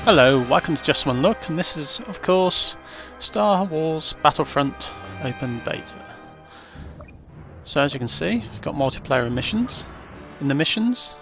Hello, welcome to Just One Look, and this is, of course, Star Wars Battlefront Open Beta. So as you can see, we've got multiplayer and missions. In the missions,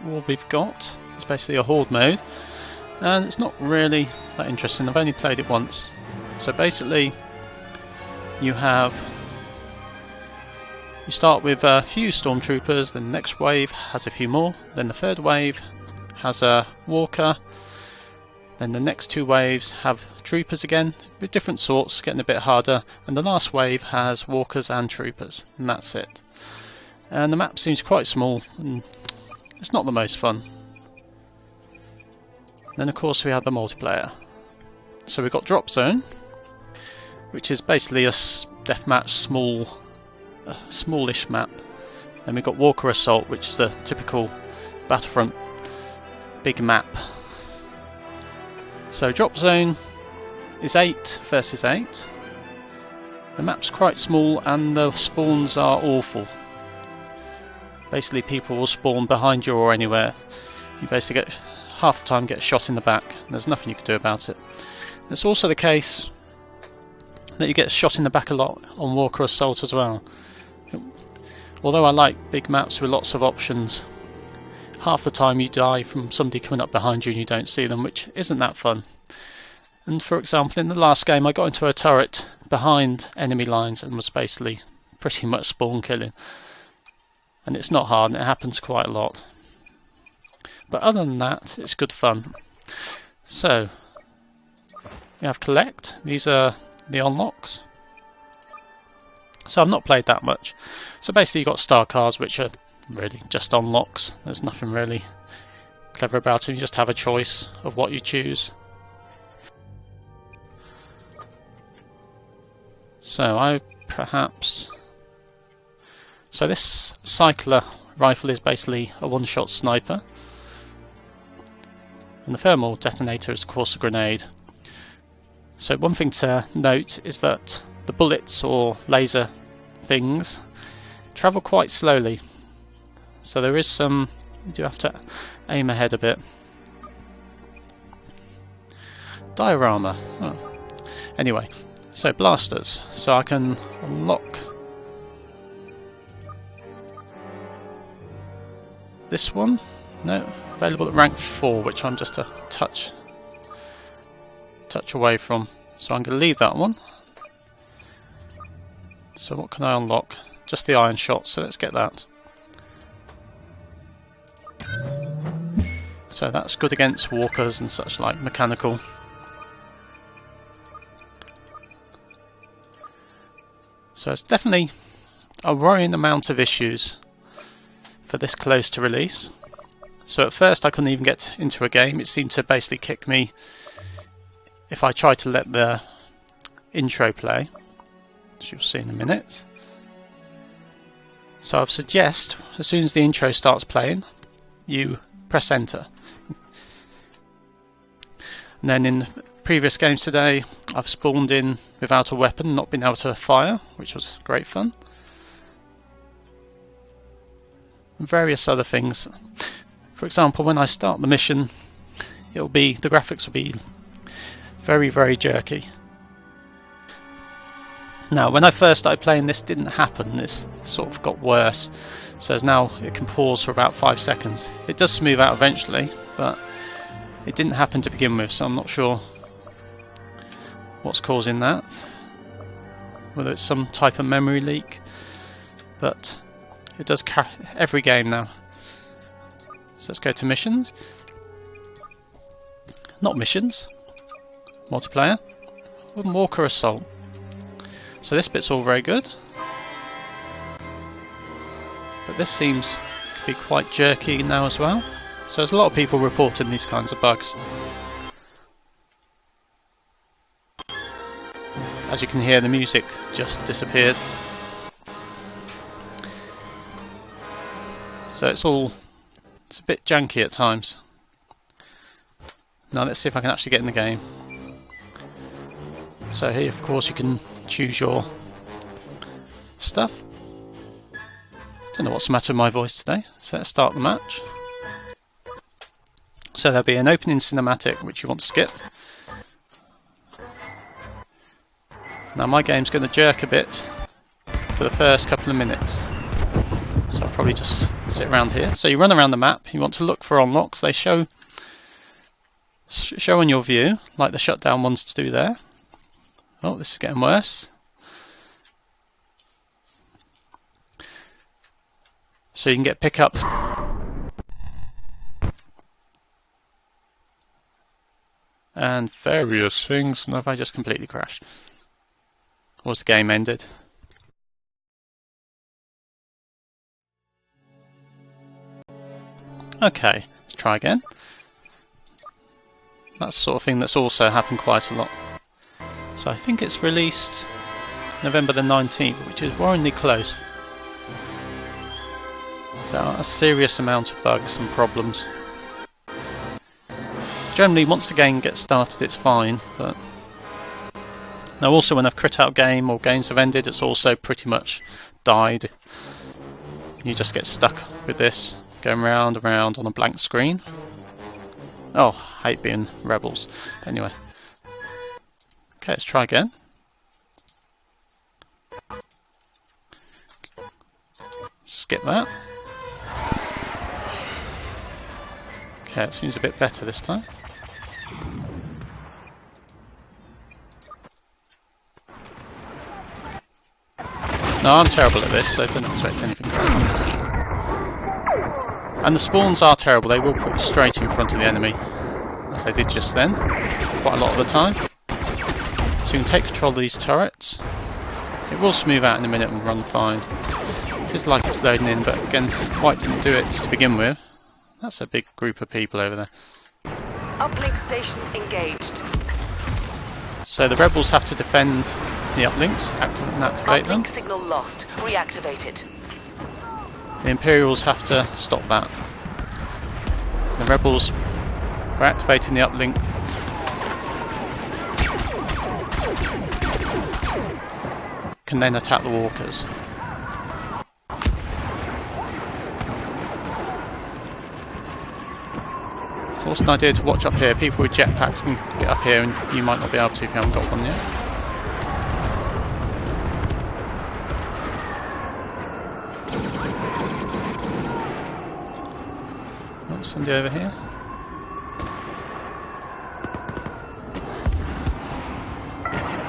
all we've got is basically a horde mode, and it's not really that interesting. I've only played it once. So basically, you start with a few stormtroopers, then the next wave has a few more, then the third wave has a walker. Then the next two waves have troopers again, with different sorts, getting a bit harder, and the last wave has walkers and troopers, and that's it. And the map seems quite small, and it's not the most fun. Then of course we have the multiplayer. So we've got Drop Zone, which is basically a deathmatch smallish map. Then we've got Walker Assault, which is the typical Battlefront big map. So Drop Zone is 8 versus 8. The map's quite small and the spawns are awful. Basically people will spawn behind you or anywhere. You basically get half the time get shot in the back and there's nothing you can do about it. It's also the case that you get shot in the back a lot on Walker Assault as well. Although I like big maps with lots of options, half the time you die from somebody coming up behind you and you don't see them, which isn't that fun. And for example, in the last game I got into a turret behind enemy lines and was basically pretty much spawn killing. And it's not hard and it happens quite a lot. But other than that, it's good fun. So, we have Collect. These are the unlocks. So I've not played that much. So basically you've got star cars, which are really just unlocks. There's nothing really clever about it. You just have a choice of what you choose. So this cycler rifle is basically a one-shot sniper, and the thermal detonator is of course a grenade. So one thing to note is that the bullets or laser things travel quite slowly. So there is some, you do have to aim ahead a bit. Diorama. Oh. Anyway, so blasters. So I can unlock this one. No, available at rank 4, which I'm just a touch away from. So I'm going to leave that one. So what can I unlock? Just the iron shot, so let's get that. So that's good against walkers and such like, mechanical. So it's definitely a worrying amount of issues for this close to release. So at first I couldn't even get into a game. It seemed to basically kick me if I tried to let the intro play, as you'll see in a minute. So I suggest as soon as the intro starts playing, you press enter. And then in previous games today, I've spawned in without a weapon, not been able to fire, which was great fun. And various other things. For example, when I start the mission, the graphics will be very, very jerky. Now, when I first started playing, this didn't happen. This sort of got worse. So now it can pause for about 5 seconds. It does smooth out eventually, but it didn't happen to begin with, so I'm not sure what's causing that. Whether it's some type of memory leak, but it does carry every game now. So let's go to missions. Not missions. Multiplayer. Walker Assault. So this bit's all very good. But this seems to be quite jerky now as well. So there's a lot of people reporting these kinds of bugs. As you can hear, the music just disappeared. So it's a bit janky at times. Now let's see if I can actually get in the game. So here of course you can choose your stuff. Don't know what's the matter with my voice today. So let's start the match. So there'll be an opening cinematic which you want to skip. Now my game's going to jerk a bit for the first couple of minutes. So I'll probably just sit around here. So you run around the map, you want to look for unlocks. They show on your view, like the shutdown ones to do there. Oh, this is getting worse. So you can get pickups. And various things. Now have I just completely crashed? Or has the game ended? Okay, let's try again. That's the sort of thing that's also happened quite a lot. So I think it's released November the 19th, which is worryingly close. So a serious amount of bugs and problems. Generally, once the game gets started, it's fine, but now also when I've crit out game or games have ended, it's also pretty much died. You just get stuck with this, going round and round on a blank screen. Oh, I hate being rebels. Anyway. Okay, let's try again. Skip that. Okay, it seems a bit better this time. No, I'm terrible at this, so I didn't expect anything. And the spawns are terrible, they will put you straight in front of the enemy, as they did just then, quite a lot of the time. So you can take control of these turrets. It will smooth out in a minute and run fine. It is like it's loading in, but again, White didn't do it to begin with. That's a big group of people over there. Uplink station engaged. So the rebels have to defend the uplinks, activate them. Uplink signal lost. Reactivated. The Imperials have to stop that. The rebels are activating the uplink. Can then attack the walkers. It's also an idea to watch up here. People with jetpacks can get up here, and you might not be able to if you haven't got one yet. Oh, somebody over here.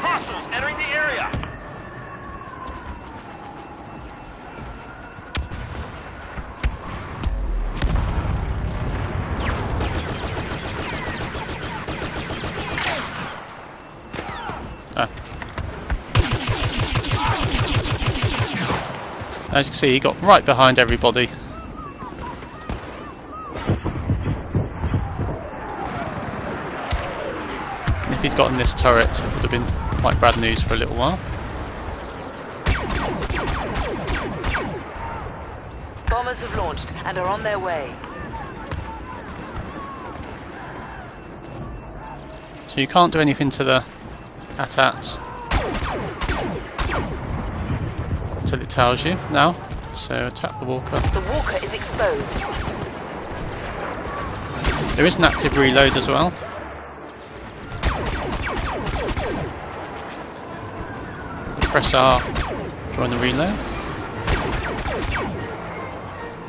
Hostiles entering the area. As you can see, he got right behind everybody. And if he'd gotten this turret, it would have been quite bad news for a little while. Bombers have launched and are on their way. So you can't do anything to the AT-ATs until it tells you now. So attack the walker. The walker is exposed. There is an active reload as well. Press R during the reload.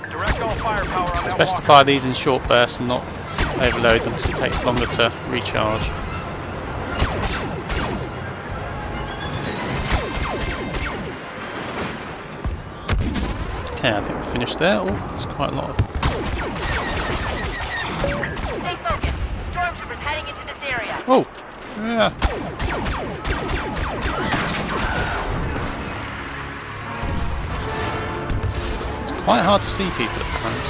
Direct all firepower on It's that best to walker. fire these in short bursts and not overload them because it takes longer to recharge. Okay, I think we're finished there. Oh, there's quite a lot of... Stay focused. Stormtroopers heading into this area. Oh! Yeah! It's quite hard to see people at times.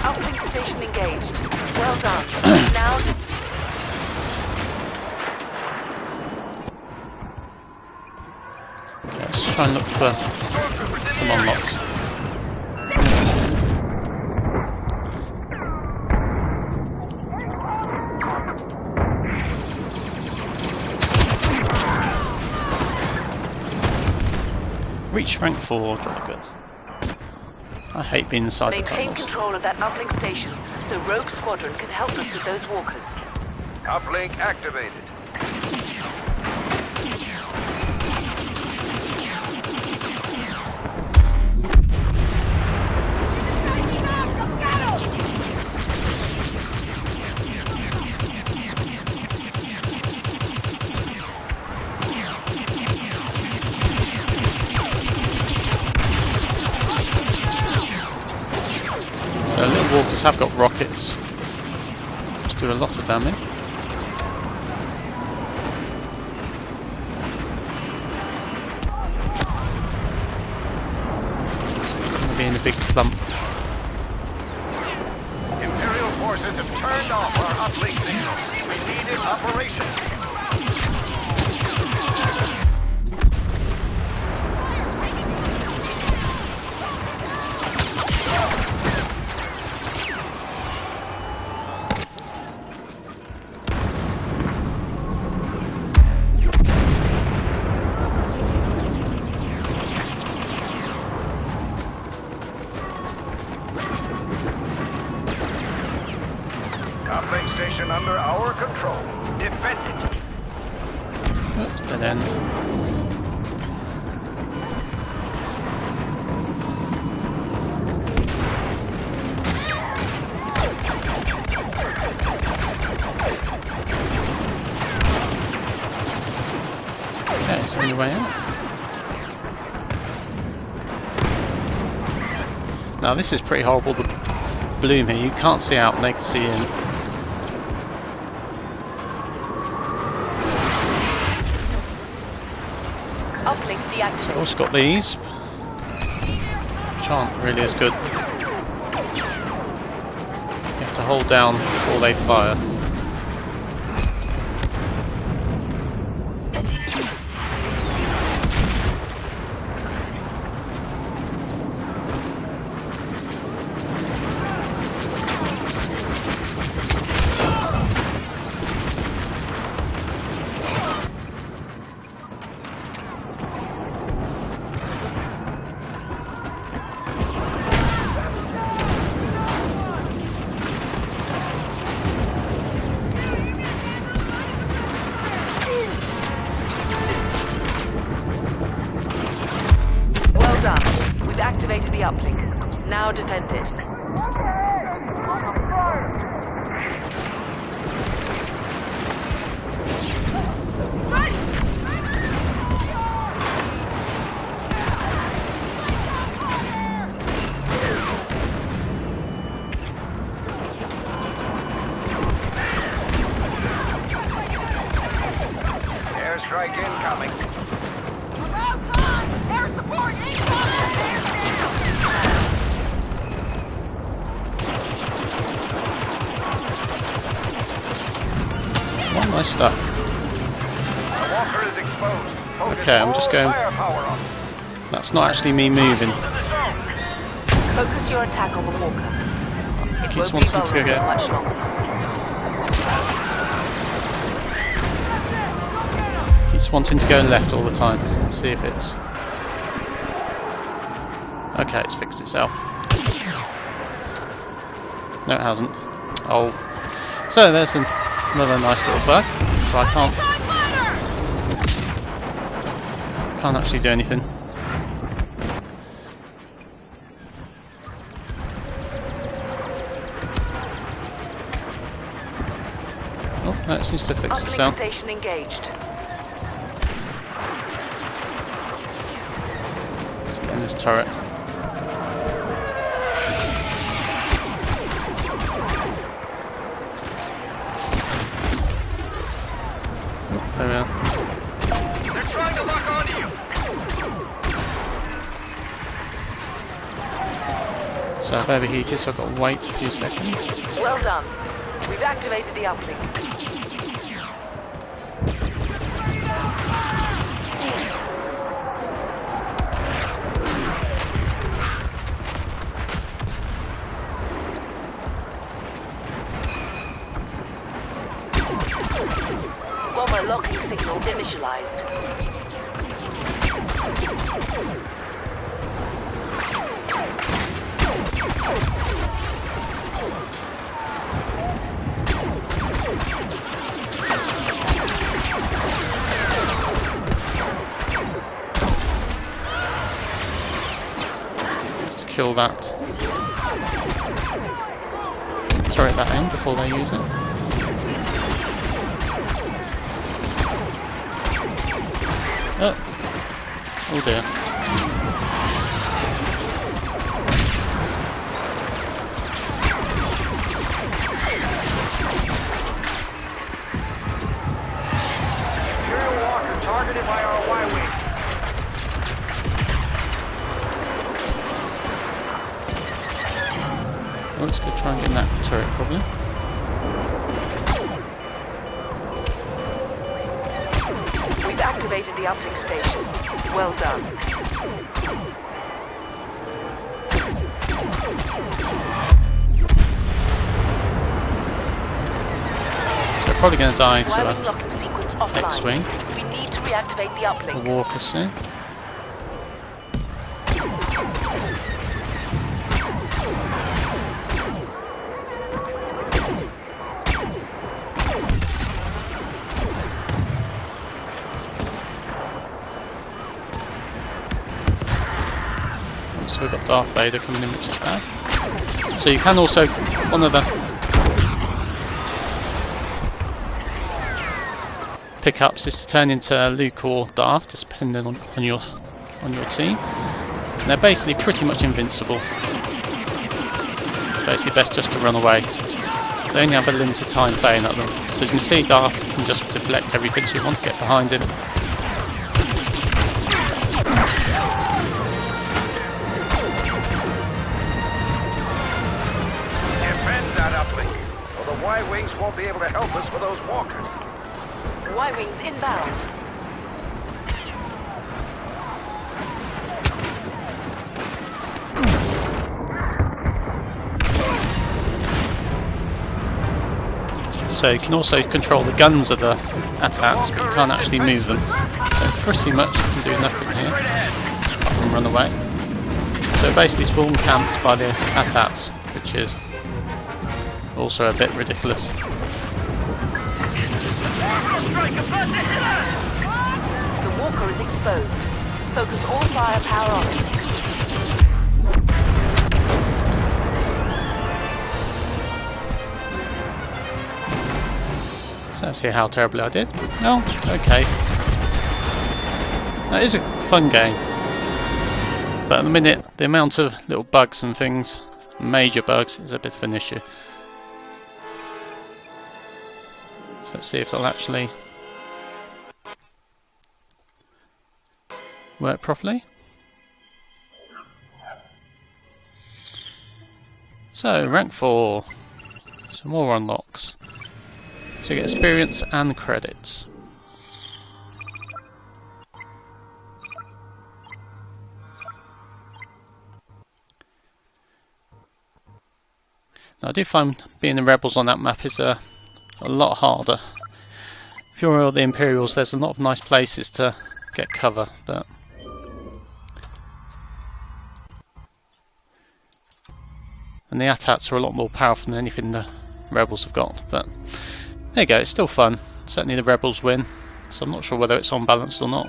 Uplink station engaged. Well done. Now... Okay, let's try and look for Stormtroopers in some the area. unlocks. Reach rank 4, jolly good. I hate being inside the Maintain tunnels. control of that uplink station so Rogue Squadron can help us with those walkers. Uplink activated. So little walkers have got rockets, which do a lot of damage. Gonna be in a big clump. Imperial forces have turned off our uplink signals. We need it operational. Uplink station under our control. Defend it. Oops, dead end. Okay, is there any way out? Now this is pretty horrible, the bloom here. You can't see out and they can see in. Uplink deactivated. Also got these, which aren't really as good. You have to hold down before they fire. Well done. We've activated the uplink. Now defend it. Airstrike incoming. About time! Air support incoming! Why am I stuck? The walker is exposed. Focus Okay, I'm all just going- firepower on it. That's not actually me moving. Focus your attack on the walker. It Keeps won't be wanting to vulnerable go. much longer. It's wanting to go left all the time. Let's see if it's... Okay, it's fixed itself. No, it hasn't. Oh. So there's another nice little bug. So I can't actually do anything. Oh, that seems to fix Uplink itself. station engaged. Let's get in this turret. Oh, there we are. They're trying to lock onto you. So I've overheated, so I've got to wait a few seconds. Well done. We've activated the uplink. Bomber locking signal initialized. kill that turret at that end before they use it. Oh dear. Imperial Walker targeted by our Y-Wing. Oh, let's go try and get that turret probably. We've activated the uplink station. Well done. So we're probably going to die to Y-wing locking sequence offline. X-wing. We need to reactivate the uplink. A walker soon. So we've got Darth Vader coming in, which is bad. So you can also, one of the pickups is to turn into Luke or Darth, just depending on your team. And they're basically pretty much invincible. It's basically best just to run away. They only have a limited time playing at them. So you can see Darth can just deflect everything, so you want to get behind him. Y-Wings won't be able to help us with those walkers. Y-Wings inbound. So you can also control the guns of the AT-ATs, but you can't actually move them. So pretty much you can do nothing here, apart from run away. So basically spawn camped by the AT-ATs, which is also a bit ridiculous. The walker is exposed. Focus all firepower on it. So let's see how terribly I did. Oh, okay. That is a fun game. But at the minute, the amount of little bugs and things, major bugs, is a bit of an issue. So let's see if it'll actually work properly. So, rank 4. Some more unlocks. So you get experience and credits. Now I do find being the rebels on that map is a lot harder. If you're the Imperials, there's a lot of nice places to get cover, but and the AT-ATs are a lot more powerful than anything the rebels have got, but there you go, it's still fun. Certainly the rebels win, so I'm not sure whether it's unbalanced or not.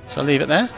So I'll leave it there.